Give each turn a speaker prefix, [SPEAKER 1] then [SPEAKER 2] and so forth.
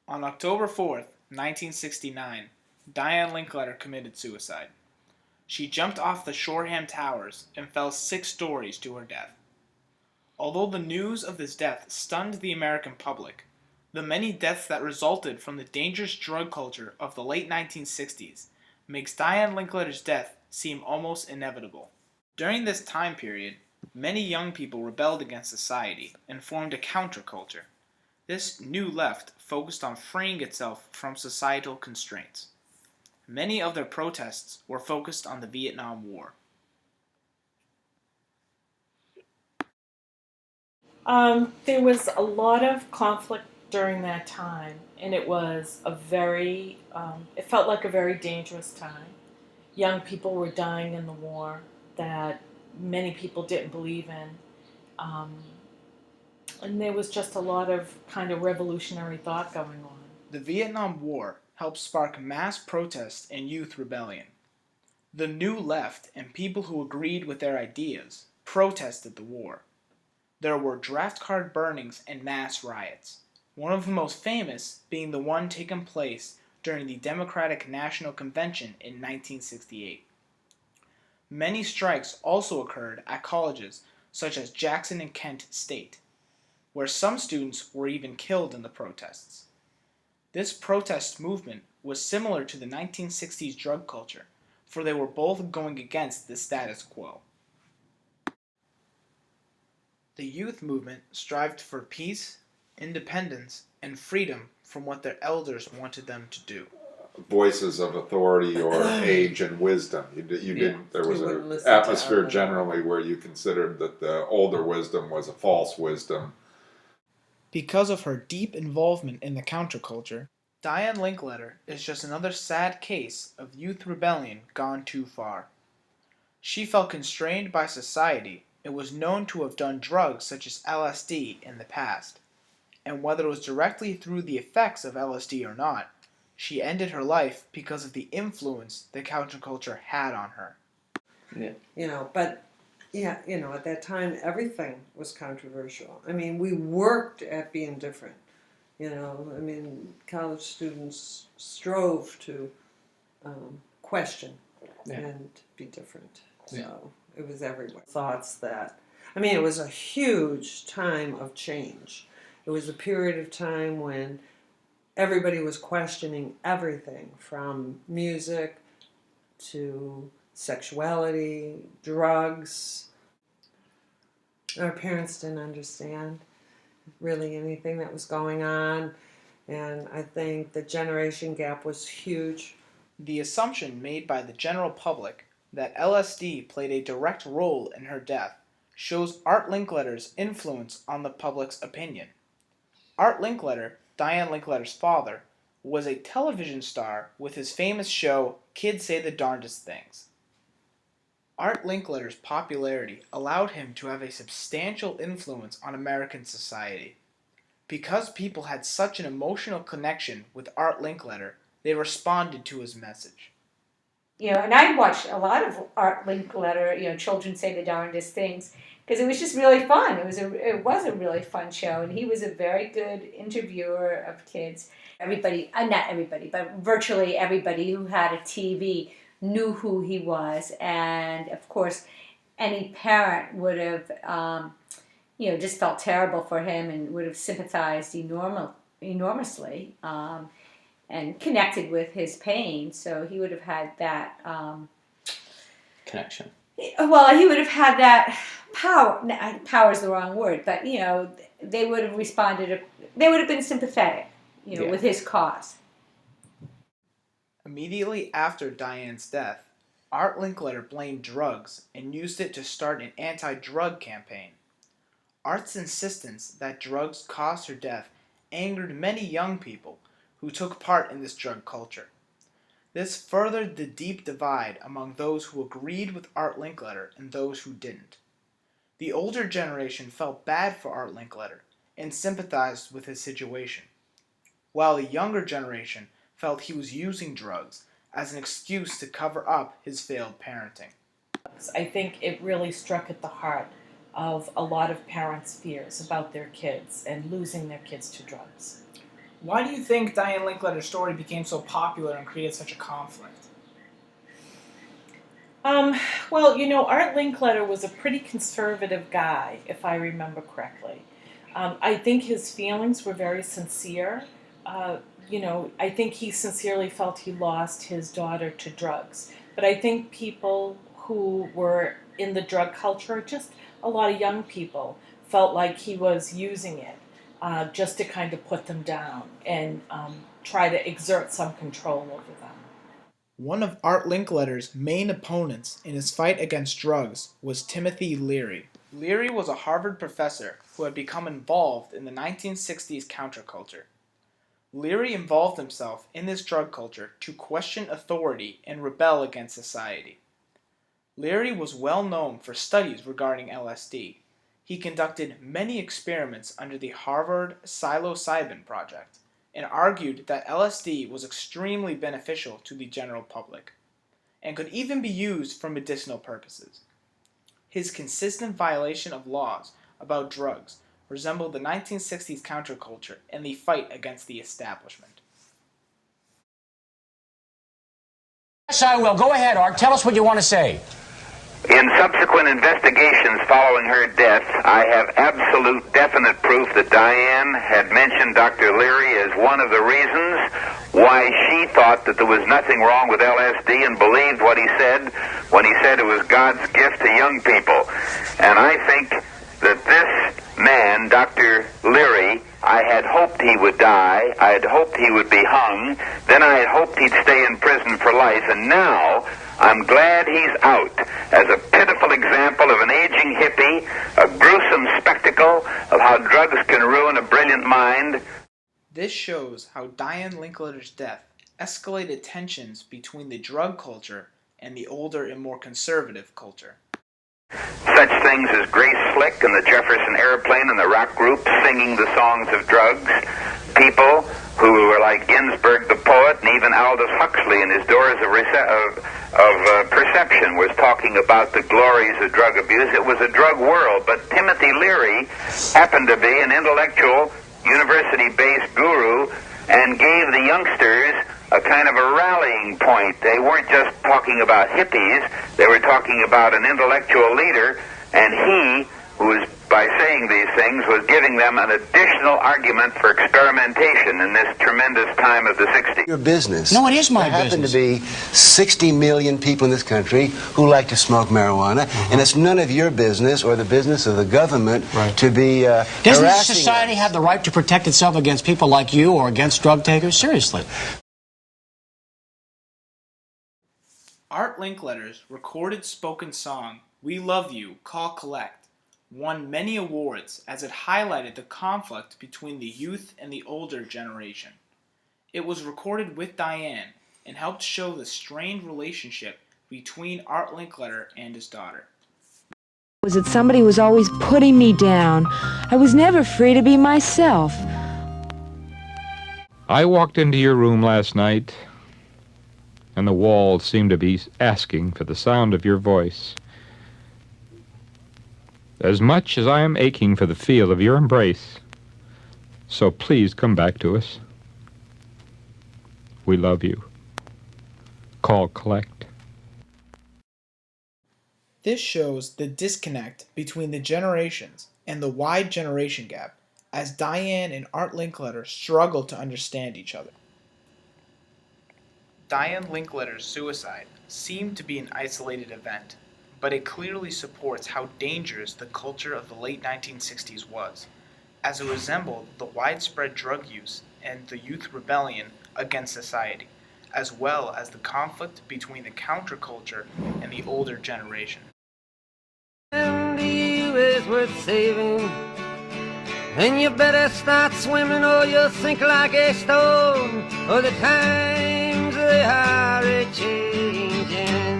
[SPEAKER 1] On October 4th, 1969, Diane Linkletter committed suicide. She jumped off the Shoreham Towers and fell 6 stories to her death. Although the news of this death stunned the American public, the many deaths that resulted from the dangerous drug culture of the late 1960s makes Diane Linkletter's death seem almost inevitable. During this time period, many young people rebelled against society and formed a counterculture. This new left focused on freeing itself from societal constraints. Many of their protests were focused on the Vietnam War.
[SPEAKER 2] There was a lot of conflict during that time, and it felt like a very dangerous time. Young people were dying in the war that many people didn't believe in. Um, and there was just a lot of kind of revolutionary thought going on.
[SPEAKER 1] The Vietnam War helped spark mass protests and youth rebellion. The New Left and people who agreed with their ideas protested the war. There were draft card burnings and mass riots, one of the most famous being the one taking place during the Democratic National Convention in 1968. Many strikes also occurred at colleges such as Jackson and Kent State, where some students were even killed in the protests. This protest movement was similar to the 1960s drug culture, for they were both going against the status quo. The youth movement strived for peace, independence, and freedom from what their elders wanted them to do.
[SPEAKER 3] Voices of authority or age and wisdom. There was an atmosphere generally where you considered that the older wisdom was a false wisdom.
[SPEAKER 1] Because of her deep involvement in the counterculture, Diane Linkletter is just another sad case of youth rebellion gone too far. She felt constrained by society and was known to have done drugs such as LSD in the past. And whether it was directly through the effects of LSD or not, she ended her life because of the influence the counterculture had on her.
[SPEAKER 4] Yeah. But at that time everything was controversial. I mean, we worked at being different. College students strove to question and be different. So it was everywhere. Thoughts that, it was a huge time of change. It was a period of time when everybody was questioning everything from music to sexuality, drugs. Our parents didn't understand really anything that was going on, and I think the generation gap was huge.
[SPEAKER 1] The assumption made by the general public that LSD played a direct role in her death shows Art Linkletter's influence on the public's opinion. Art Linkletter, Diane Linkletter's father, was a television star with his famous show Kids Say the Darndest Things. Art Linkletter's popularity allowed him to have a substantial influence on American society. Because people had such an emotional connection with Art Linkletter, they responded to his message.
[SPEAKER 5] And I watched a lot of Art Linkletter, Children Say the Darndest Things, because it was just really fun. It was a really fun show, and he was a very good interviewer of kids. Everybody, not everybody, but virtually everybody who had a TV knew who he was, and of course, any parent would have, just felt terrible for him and would have sympathized enormously. And connected with his pain, so he would have had that
[SPEAKER 6] connection.
[SPEAKER 5] Well, he would have had that power. Power is the wrong word, but they would have responded. They would have been sympathetic, with his cause.
[SPEAKER 1] Immediately after Diane's death, Art Linkletter blamed drugs and used it to start an anti-drug campaign. Art's insistence that drugs caused her death angered many young people who took part in this drug culture. This furthered the deep divide among those who agreed with Art Linkletter and those who didn't. The older generation felt bad for Art Linkletter and sympathized with his situation, while the younger generation felt he was using drugs as an excuse to cover up his failed parenting.
[SPEAKER 2] I think it really struck at the heart of a lot of parents' fears about their kids and losing their kids to drugs.
[SPEAKER 1] Why do you think Diane Linkletter's story became so popular and created such a conflict?
[SPEAKER 2] Well, Art Linkletter was a pretty conservative guy, if I remember correctly. I think his feelings were very sincere. I think he sincerely felt he lost his daughter to drugs. But I think people who were in the drug culture, just a lot of young people, felt like he was using it just to kind of put them down and try to exert some control over them.
[SPEAKER 1] One of Art Linkletter's main opponents in his fight against drugs was Timothy Leary. Leary was a Harvard professor who had become involved in the 1960s counterculture. Leary involved himself in this drug culture to question authority and rebel against society. Leary was well known for studies regarding LSD. He conducted many experiments under the Harvard psilocybin project and argued that LSD was extremely beneficial to the general public and could even be used for medicinal purposes. His consistent violation of laws about drugs resembled the 1960s counterculture and the fight against the establishment.
[SPEAKER 6] Yes, I will. Go ahead, Art. Tell us what you want to say.
[SPEAKER 7] In subsequent investigations following her death, I have absolute definite proof that Diane had mentioned Dr. Leary as one of the reasons why she thought that there was nothing wrong with LSD and believed what he said when he said it was God's gift to young people. And I think that this man, Dr. Leary, I had hoped he would die, I had hoped he would be hung, then I had hoped he'd stay in prison for life, and now I'm glad he's out as a pitiful example of an aging hippie, a gruesome spectacle of how drugs can ruin a brilliant mind.
[SPEAKER 1] This shows how Diane Linkletter's death escalated tensions between the drug culture and the older and more conservative culture.
[SPEAKER 7] Such things as Grace Slick and the Jefferson Airplane and the rock group singing the songs of drugs, people who were like Ginsberg the poet, and even Aldous Huxley in his Doors of Perception was talking about the glories of drug abuse. It was a drug world, but Timothy Leary happened to be an intellectual, university-based guru and gave the youngsters a kind of a rallying point. They weren't just talking about hippies, they were talking about an intellectual leader, and he, who was, by saying these things, was giving them an additional argument for experimentation in this tremendous time of the 60s.
[SPEAKER 8] Your business.
[SPEAKER 6] No, it is my
[SPEAKER 8] there
[SPEAKER 6] business.
[SPEAKER 8] There happen to be 60 million people in this country who like to smoke marijuana, and it's none of your business or the business of the government to be
[SPEAKER 6] Doesn't
[SPEAKER 8] harassing
[SPEAKER 6] society
[SPEAKER 8] us.
[SPEAKER 6] have the right to protect itself against people like you or against drug takers? Seriously.
[SPEAKER 1] Art Linkletter's recorded spoken song, We Love You, Call Collect, won many awards as it highlighted the conflict between the youth and the older generation. It was recorded with Diane and helped show the strained relationship between Art Linkletter and his daughter.
[SPEAKER 9] Was that somebody was always putting me down. I was never free to be myself.
[SPEAKER 10] I walked into your room last night, and the walls seemed to be asking for the sound of your voice. As much as I am aching for the feel of your embrace, so please come back to us. We love you. Call collect.
[SPEAKER 1] This shows the disconnect between the generations and the wide generation gap as Diane and Art Linkletter struggle to understand each other. Diane Linkletter's suicide seemed to be an isolated event, but it clearly supports how dangerous the culture of the late 1960s was, as it resembled the widespread drug use and the youth rebellion against society, as well as the conflict between the counterculture and the older generation.
[SPEAKER 11] And you is worth saving, and you better start swimming or you'll sink like a stone, or the times they are a-changing.